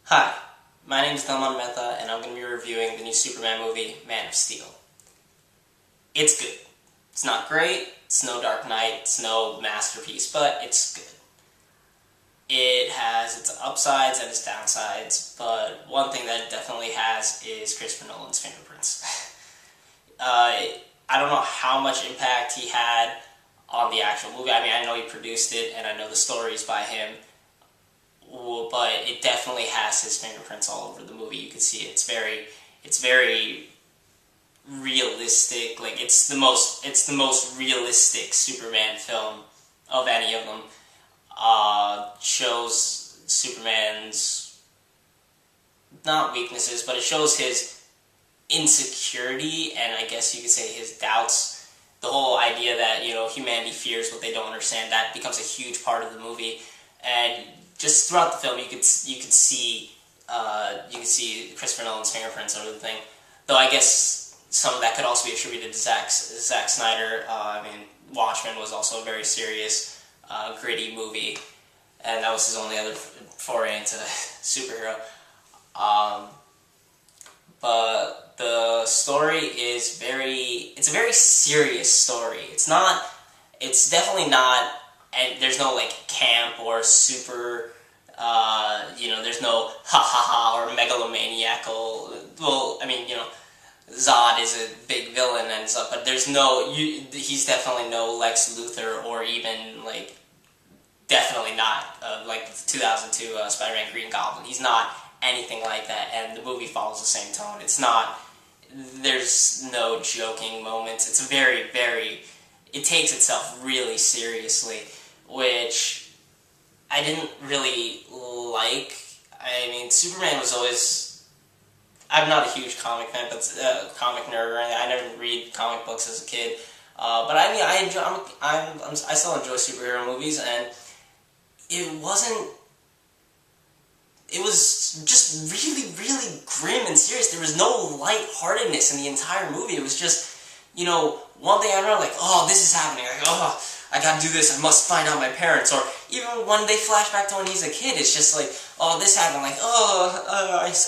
Hi, my name is Delmon Mehta, and I'm going to be reviewing the new Superman movie, Man of Steel. It's good. It's not great, it's no Dark Knight, it's no masterpiece, but it's good. It has its upsides and its downsides, but one thing that it definitely has is Christopher Nolan's fingerprints. I don't know how much impact he had on the actual movie. I mean, I know he produced it, and I know the stories by him, but it definitely has his fingerprints all over the movie. You can see it. It's very realistic. Like it's the most realistic Superman film of any of them. Shows Superman's not weaknesses, but it shows his insecurity and I guess you could say his doubts. The whole idea that humanity fears what they don't understand, that becomes a huge part of the movie, and just throughout the film you could see Christopher Nolan's fingerprints over the thing. Though I guess some of that could also be attributed to Zack Snyder. I mean, Watchmen was also a very serious, gritty movie, and that was his only other foray into superhero. But the story is it's a very serious story. It's definitely not, and there's no like camp or super, there's no ha ha ha or megalomaniacal, well, I mean, Zod is a big villain and stuff, but he's definitely no Lex Luthor or even like, definitely not like the 2002 Spider-Man Green Goblin. He's not anything like that, and the movie follows the same tone. There's no joking moments. It's it takes itself really seriously, which I didn't really like. I mean, Superman was always, I'm not a huge comic fan, but comic nerd or anything. I never read comic books as a kid, but I mean, I still enjoy superhero movies, and it was just really, really grim and serious. There was no lightheartedness in the entire movie. It was just, one thing I remember, like, oh, this is happening. Like, oh, I gotta do this. I must find out my parents. Or even when they flash back to when he's a kid, it's just like, oh, this happened. Like, oh,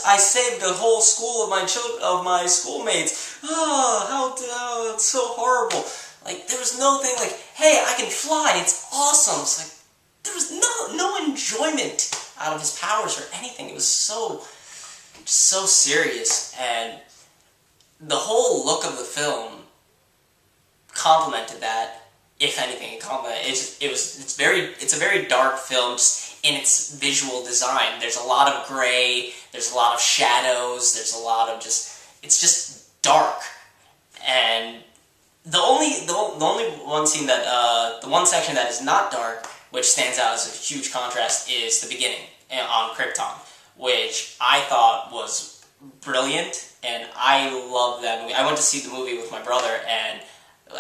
I saved the whole school of my schoolmates. Oh, it's so horrible. Like, there was no thing like, hey, I can fly. It's awesome. It's like, there was no enjoyment out of his powers or anything. It was so serious, and the whole look of the film complemented that. If anything, it's a very dark film just in its visual design. There's a lot of gray, there's a lot of shadows, there's a lot of it's just dark. And the only one scene that the one section that is not dark, which stands out as a huge contrast, is the beginning on Krypton, which I thought was brilliant, and I love that movie. I went to see the movie with my brother, and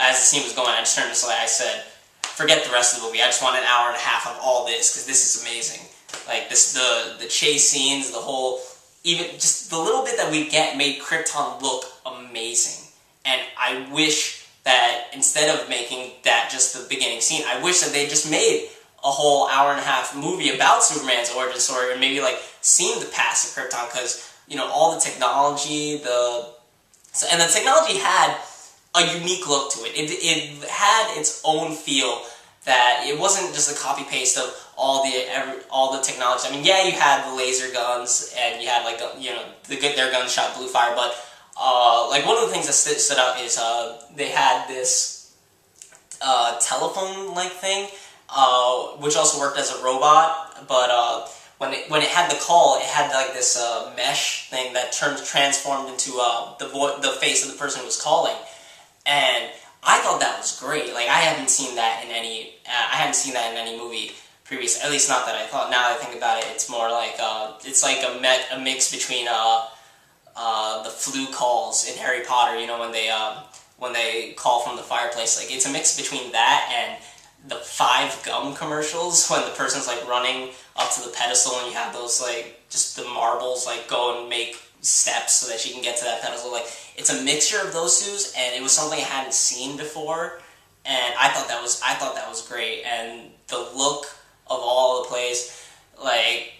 as the scene was going, I just turned to Slay. I said, forget the rest of the movie, I just want an hour and a half of all this, because this is amazing. Like, the chase scenes, the whole, even just the little bit that we get made Krypton look amazing. And I wish that instead of making that just the beginning scene, I wish that they just made a whole hour and a half movie about Superman's origin story, or maybe like seen the past of Krypton, because all the technology, and the technology had a unique look to it. It had its own feel, that it wasn't just a copy paste of all the technology. I mean, yeah, you had the laser guns, and you had like their guns shot blue fire, but like one of the things that stood out is they had this telephone like thing, which also worked as a robot, but when it had the call, it had like this mesh thing that transformed into the face of the person who was calling, and I thought that was great. Like, I hadn't seen that in any movie previous, at least not that I thought. Now that I think about it, it's more like it's like a mix between the flue calls in Harry Potter. When they call from the fireplace, like, it's a mix between that and the 5 gum commercials when the person's like running up to the pedestal and you have those like just the marbles like go and make steps so that she can get to that pedestal. Like, it's a mixture of those two, and it was something I hadn't seen before, and I thought that was great. And the look of all the place, like,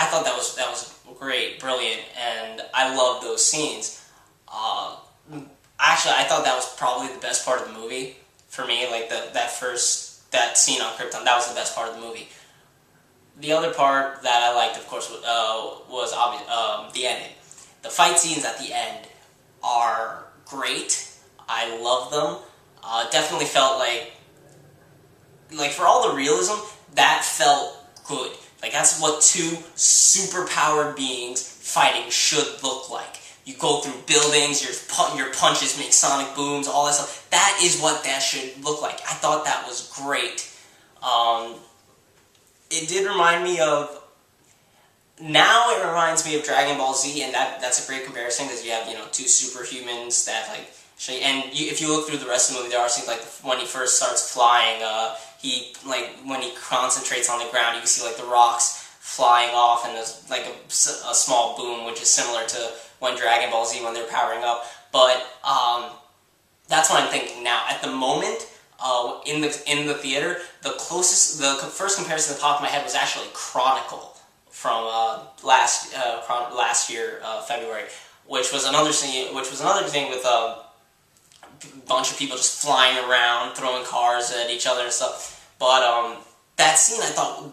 I thought that was great, brilliant, and I love those scenes. Actually, I thought that was probably the best part of the movie for me. Like that scene on Krypton, that was the best part of the movie. The other part that I liked, of course, was obvious, the ending. The fight scenes at the end are great. I love them. Definitely felt like for all the realism, that felt good. Like that's what two superpowered beings fighting should look like. You go through buildings, your punches make sonic booms, all that stuff. That is what that should look like. I thought that was great. It did remind me of... Now it reminds me of Dragon Ball Z, and that's a great comparison because you have, two superhumans that if you look through the rest of the movie, there are scenes like when he first starts flying, when he concentrates on the ground, you can see like the rocks flying off, and there's like a small boom, which is similar to when Dragon Ball Z when they're powering up. But that's what I'm thinking now. At the moment, in the theater, the first comparison that popped in my head was actually Chronicle from last year, February, which was another thing with a bunch of people just flying around, throwing cars at each other and stuff. But that scene, I thought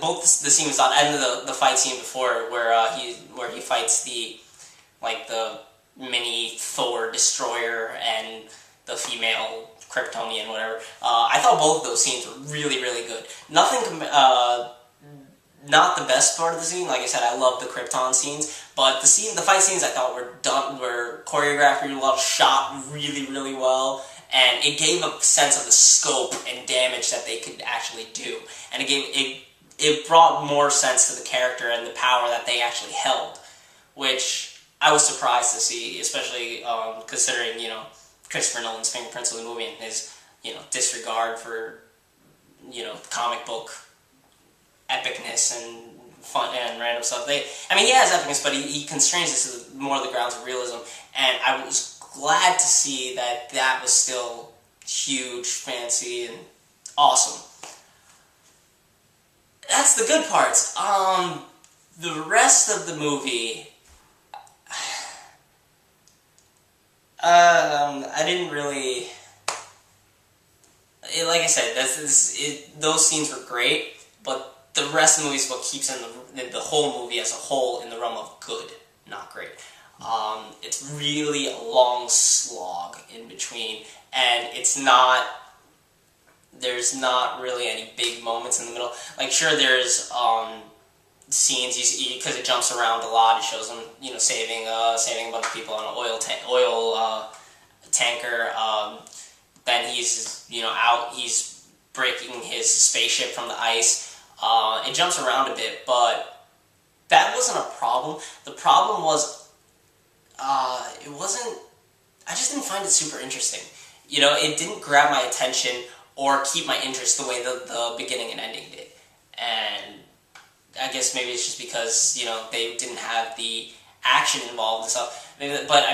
both the scene was on, and the fight scene before where he fights the mini Thor destroyer and the female Kryptonian, whatever. I thought both of those scenes were really, really good. Not the best part of the scene. Like I said, I love the Krypton scenes, but the fight scenes I thought were choreographed really well, shot really, really well, and it gave a sense of the scope and damage that they could actually do, and it brought more sense to the character and the power that they actually held, which I was surprised to see, especially considering Christopher Nolan's fingerprints of the movie and his disregard for comic book epicness and fun and random stuff. He has epicness, but he constrains this to more of the grounds of realism, and I was glad to see that was still huge, fancy, and awesome. That's the good parts. The rest of the movie, I didn't really... like I said, those scenes were great, but the rest of the movie is what keeps the whole movie as a whole in the realm of good, not great. It's really a long slog in between, and there's not really any big moments in the middle. Like, sure, there's scenes because it jumps around a lot. It shows them, saving a bunch of people on an oil tanker. Then he's he's breaking his spaceship from the ice. It jumps around a bit, but that wasn't a problem. The problem was, it wasn't... I just didn't find it super interesting. It didn't grab my attention or keep my interest the way the beginning and ending did. And I guess maybe it's just because, they didn't have the action involved and stuff. But,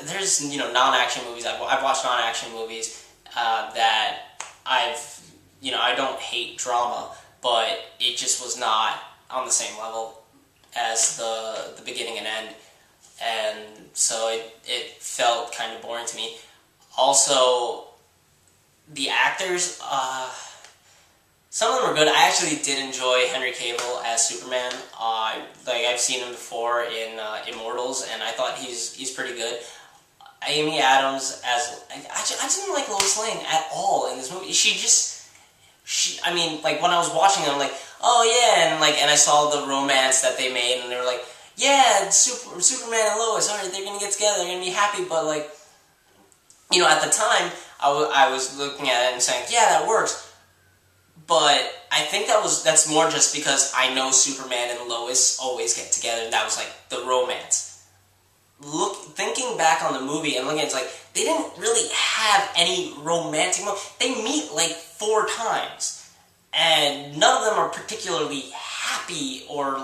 there's, non-action movies. I've watched non-action movies that I don't hate drama, but it just was not on the same level as the beginning and end, and so it felt kind of boring to me. Also, the actors, some of them were good. I actually did enjoy Henry Cavill as Superman. I've seen him before in Immortals, and I thought he's pretty good. Amy Adams as... I didn't like Lois Lane at all in this movie. When I was watching it, I'm like, oh yeah, and I saw the romance that they made, and they were like, yeah, Superman and Lois, alright, they're gonna get together, they're gonna be happy, but at the time, I was looking at it and saying, yeah, that works, but I think that's more just because I know Superman and Lois always get together, and that was the romance. Thinking back on the movie and looking at it, it's like, they didn't really have any romantic moments. They meet 4 times, and none of them are particularly happy or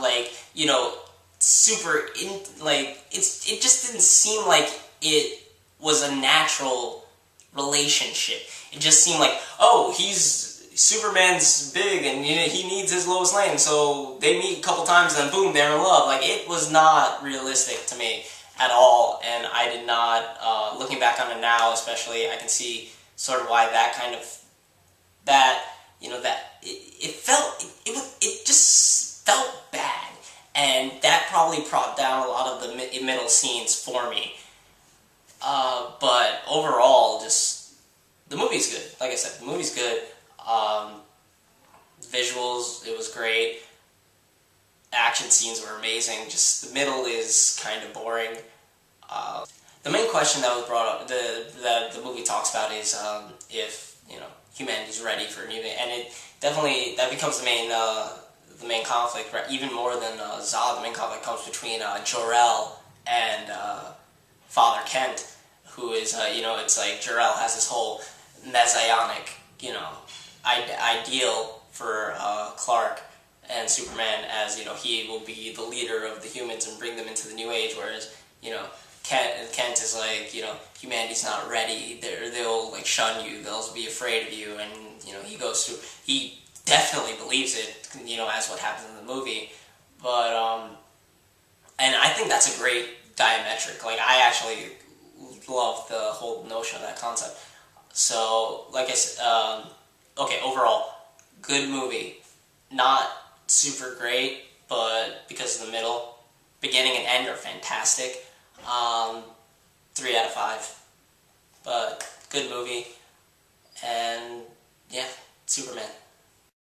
super it just didn't seem like it was a natural relationship. It just seemed like, oh, he's Superman's big and he needs his Lois Lane, so they meet a couple times and then boom, they're in love. Like, it was not realistic to me at all, and I did not, looking back on it now especially, I can see sort of why that kind of, that, you know, that, it just felt bad, and that probably brought down a lot of the middle scenes for me. But overall, just, the movie's good. Like I said, the movie's good. Visuals, it was great. Action scenes were amazing. Just the middle is kind of boring. The main question that was brought up, that the movie talks about is if, you know, humanity's ready for new, and it definitely, that becomes the main conflict, right? Even more than Zod. The main conflict comes between Jor-El and Father Kent, who is, you know, it's like Jor-El has this whole messianic, you know, ideal for Clark and Superman, as, you know, he will be the leader of the humans and bring them into the new age, whereas, you know, Kent is like, you know, humanity's not ready, they'll like shun you, they'll be afraid of you, and, you know, he definitely believes it, you know, as what happens in the movie, but, and I think that's a great diametric. Like, I actually love the whole notion of that concept. So, like I said, okay, overall, good movie. Not super great, but because of the middle, beginning and end are fantastic. 3 out of 5. But good movie, and yeah, Superman.